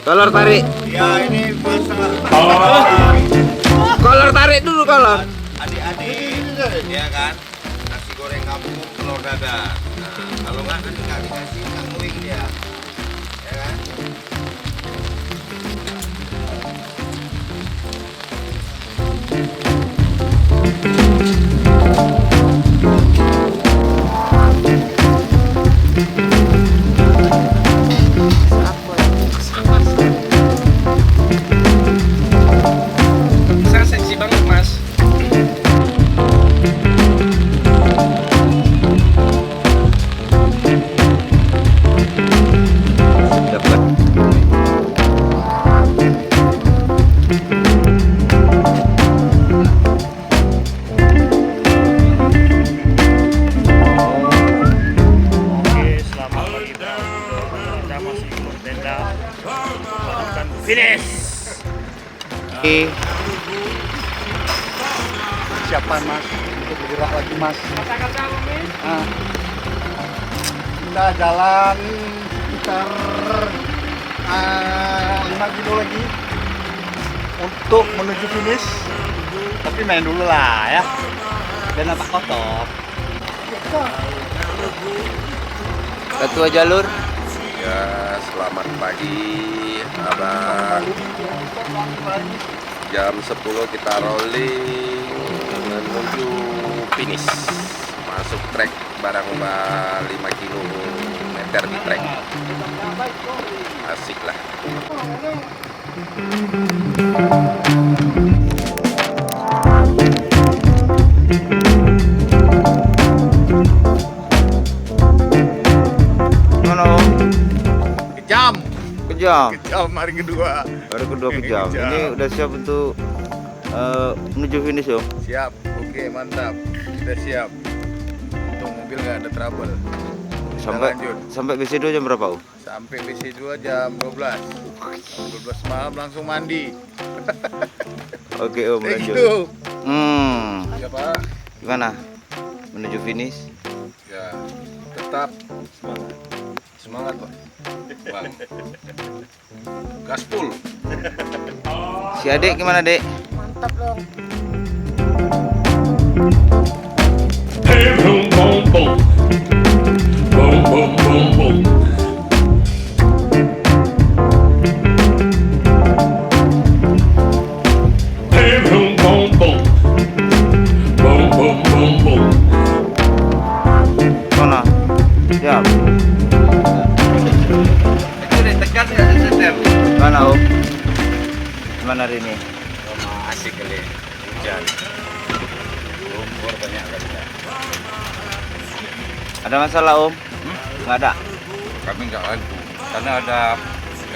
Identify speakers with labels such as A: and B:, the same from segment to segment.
A: Kolor tarik.
B: Ya ini masa
A: Kolor tarik dulu kolor.
B: adik-adik ya kan, nasi goreng kampung telur dadar. Nah kalau nggak nanti nggak dikasih kangling dia, ya kan.
C: Saya seksi banget mas.
A: Dapat.
C: Oke, selamat pagi bro. Kita masih di tenda. Melakukan finish.
A: Oke.
B: Siapa mas untuk bergerak lagi mas?
C: Kata-kata Min.
B: Nah, kita jalan sekitar 5 kilo lagi untuk menuju finish. Tapi main dulu lah ya, dan nampak kotor.
A: Ketua jalur.
D: Ya, selamat pagi, abang. Jam 10 kita rolling menuju finish. Masuk trek barang 5 kilometer di trek. Asik lah.
A: Mana Om?
B: Kejam,
A: Kejam.
B: kejam hari kedua.
A: Baru kedua kejam.
B: Kejam.
A: Ini udah siap untuk menuju finish Om.
B: Siap, oke mantap, sudah siap. Untuk mobil nggak ada trouble. Kita lanjut.
A: Sampai BC2 jam berapa Om?
B: Sampai BC2 jam 12 malam langsung mandi.
A: Oke Om,
B: Thank
A: lanjut.
B: you. Siapa?
A: Gimana? Menuju finish?
B: Ya, tetap semangat. Semangat Pak. Bang. Gaspol.
A: Si adik gimana dek?
E: Mantap dong.
F: Hey, boom, boom, boom. Boom, boom, boom, boom. Hey, boom, boom, boom. Boom, boom, boom, boom.
A: Mana? Siap.
B: Itu deh tekan ya setem.
A: Mana Om? Gimana hari ini?
B: Asik kali. Hujan. Lumpur banyak kali ya.
A: Ada masalah Om? Nggak ada.
D: Kami nggak lagu karena ada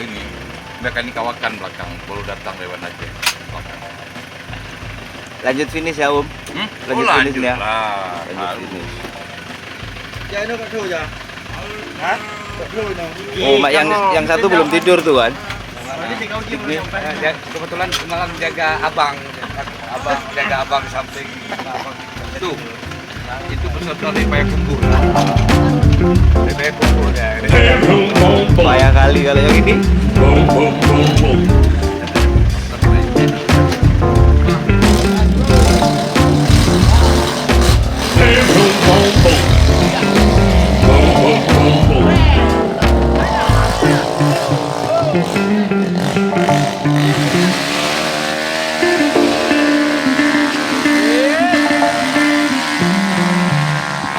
D: ini mekanik kawakan belakang, baru datang lewat aja.
A: Lanjut finish ya Om. Lanjut finish ya.
D: lah.
A: Lanjut finish.
B: Ya ini kok dulu ya. Hah? Kok dulu no.
A: Oh, mak yang satu belum tidur tuh kan?
D: Kebetulan malam jaga abang jaga abang samping abang itu. Nah, itu bersaudara dari Payakumbuh. Dari Payakumbuh ya.
F: Hey, boom, boom, boom.
A: Payah kali kalau yang ini.
F: Boom, boom, boom, boom. Hey, boom, boom, boom. Boom, boom, boom, boom.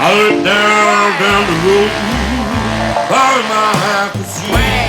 F: Out there down the road, by my happy sweet.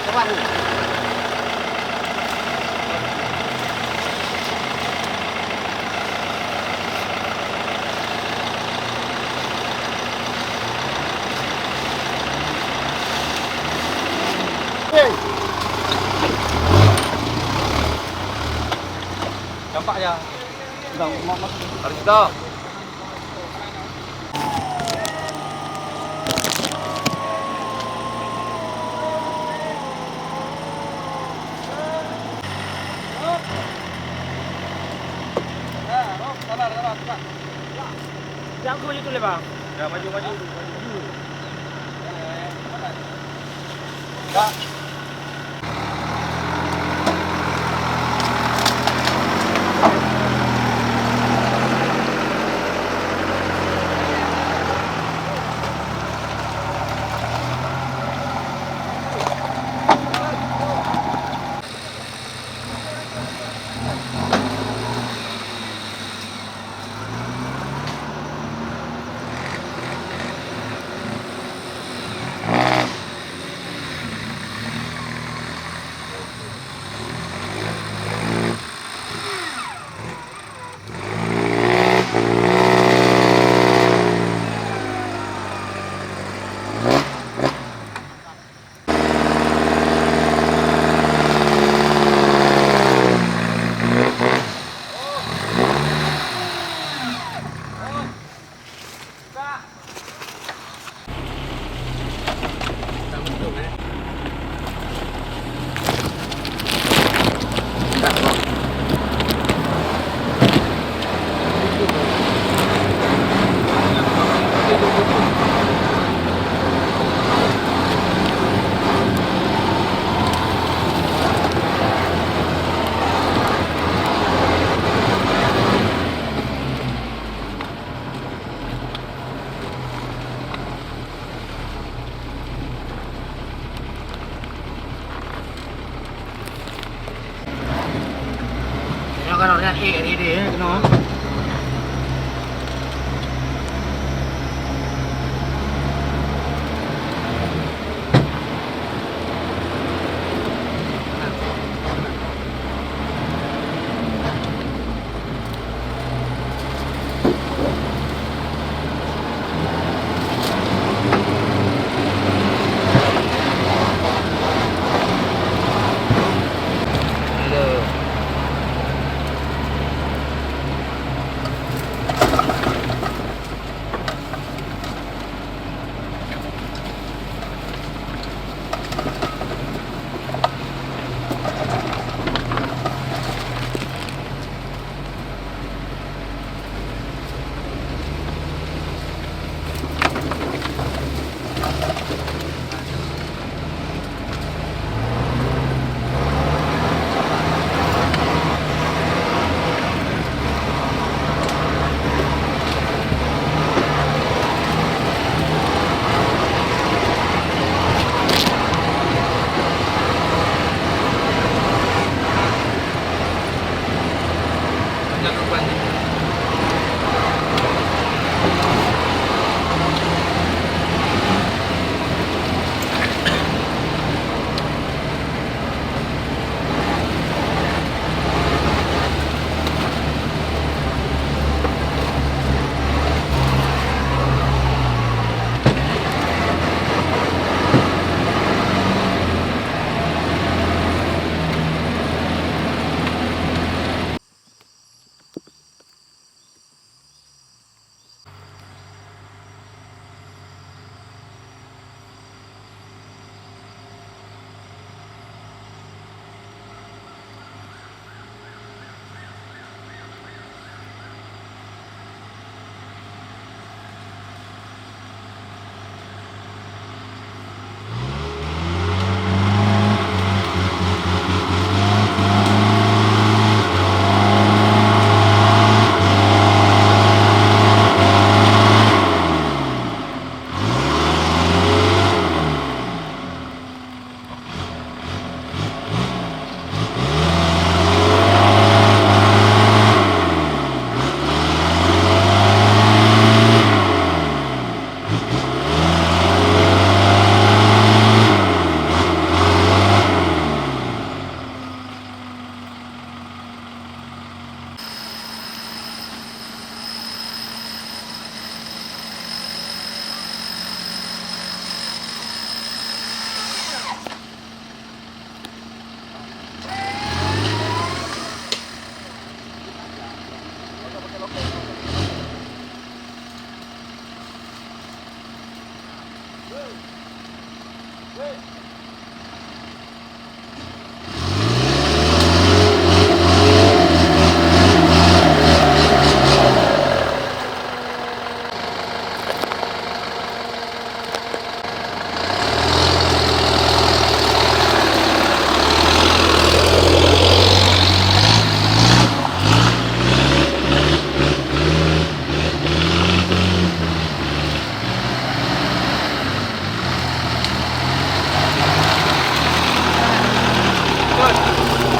D: Campak je. Harus dah.
C: Jangan aku maju tu bang. Ya, maju. Kalau lihat ini kena.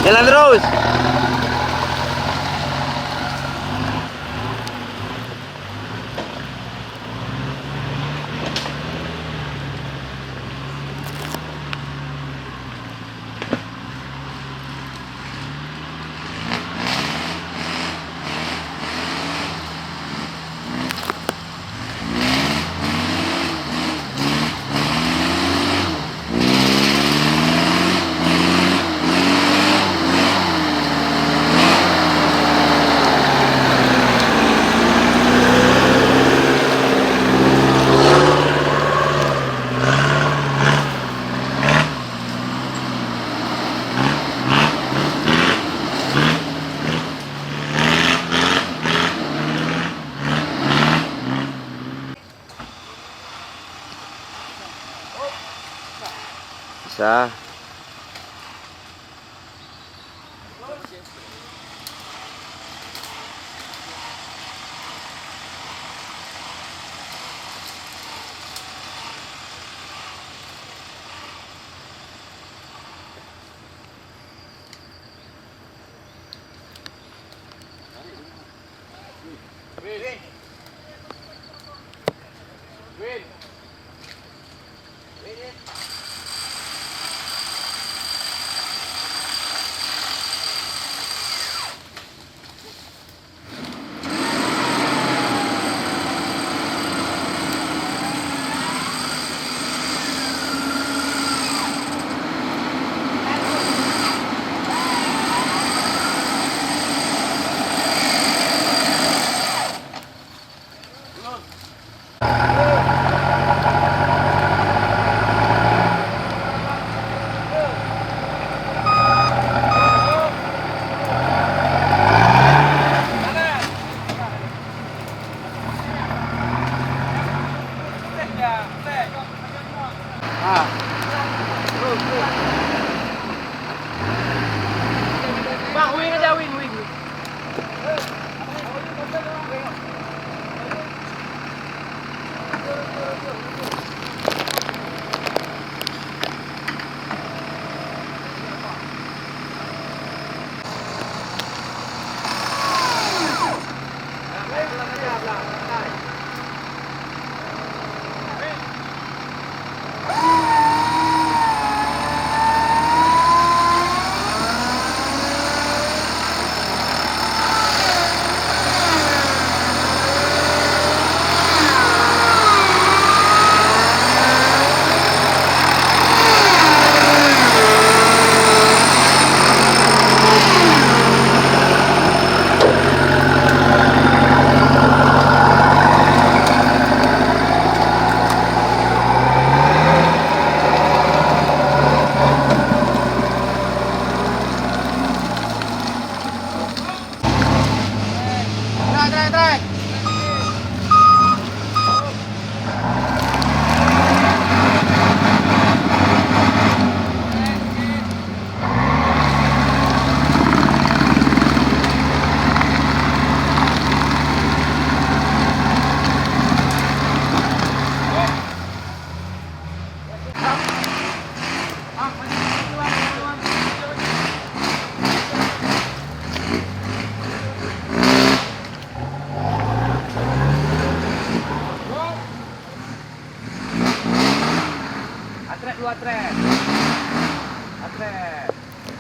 A: Jalan terus. Bisa.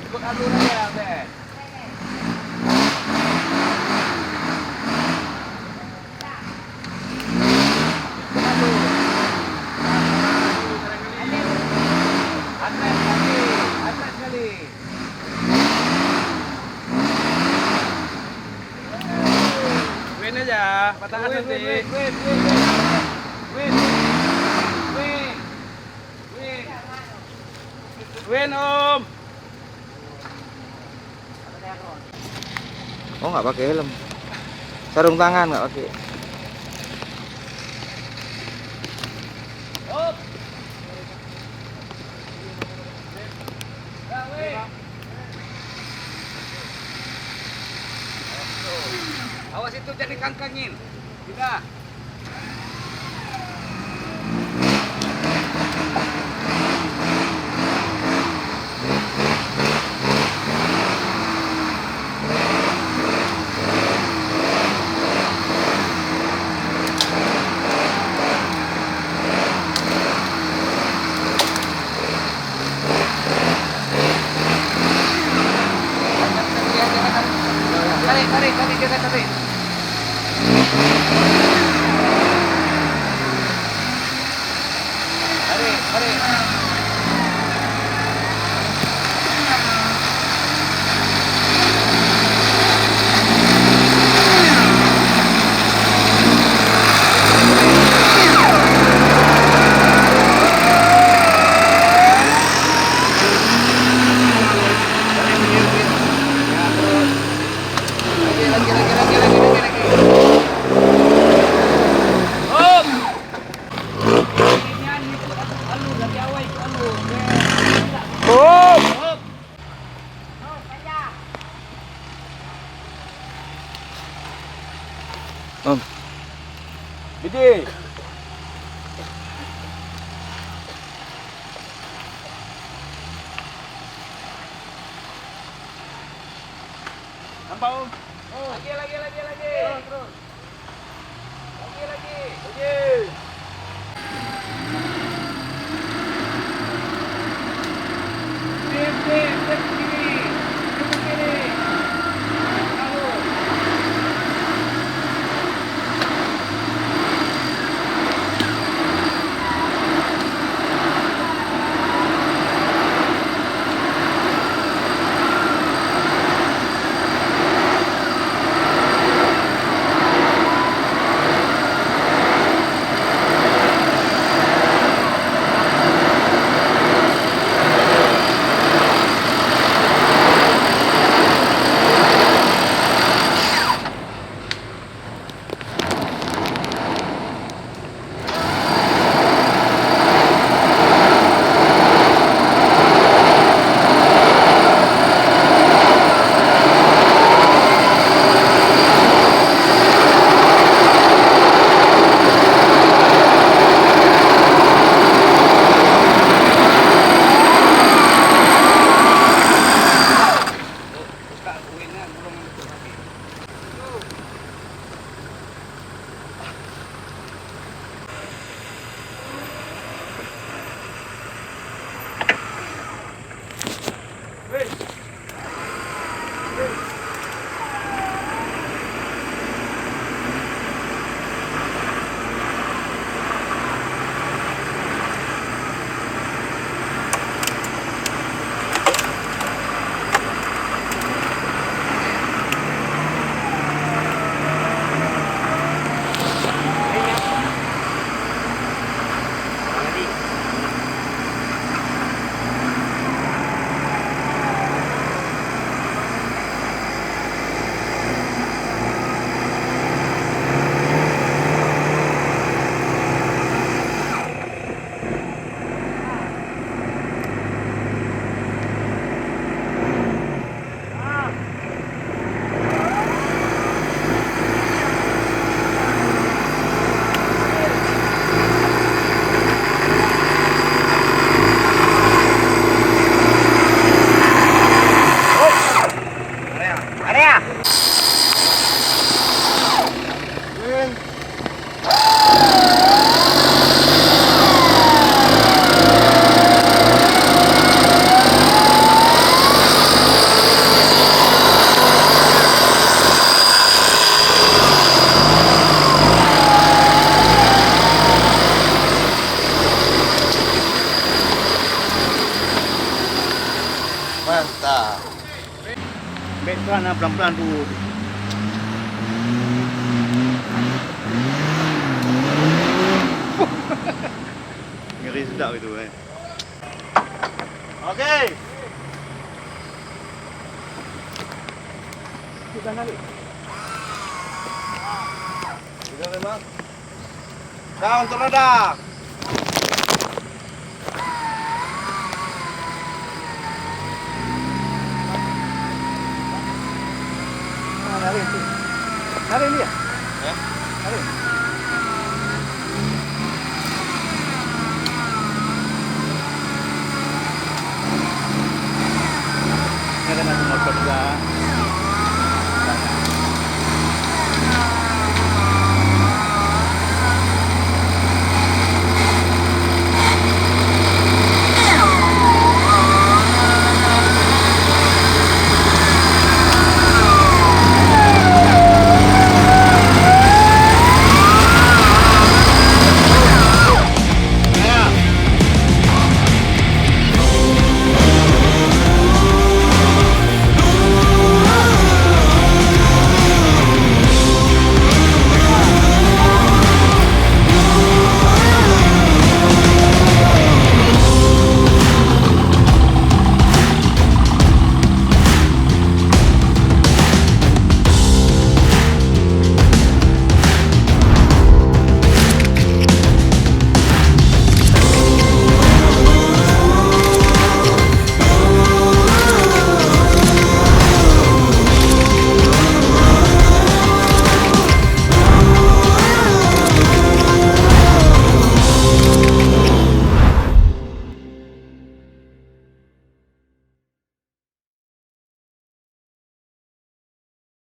D: Ikut alur aja, Abed. Atas sekali. Win aja, patahan nanti. Win. Win Om.
A: Oh nggak pakai helm. Sarung tangan nggak pakai.
D: Awas itu jadi kangkangin. Tidak. Tarik, kita tarik. Tarik.
A: Om.
D: Bidi. Nampak Om? Oh. Lagi. Terus. Lagi. Step kiri. Lalu.
A: Mantap. Baik pelan-pelan dulu. Ngeri sedap itu
B: Okey. Sudah memang. Dah untuk rada.
A: Narin dia.
B: Eh?
A: Narin. Ada nasi motor juga.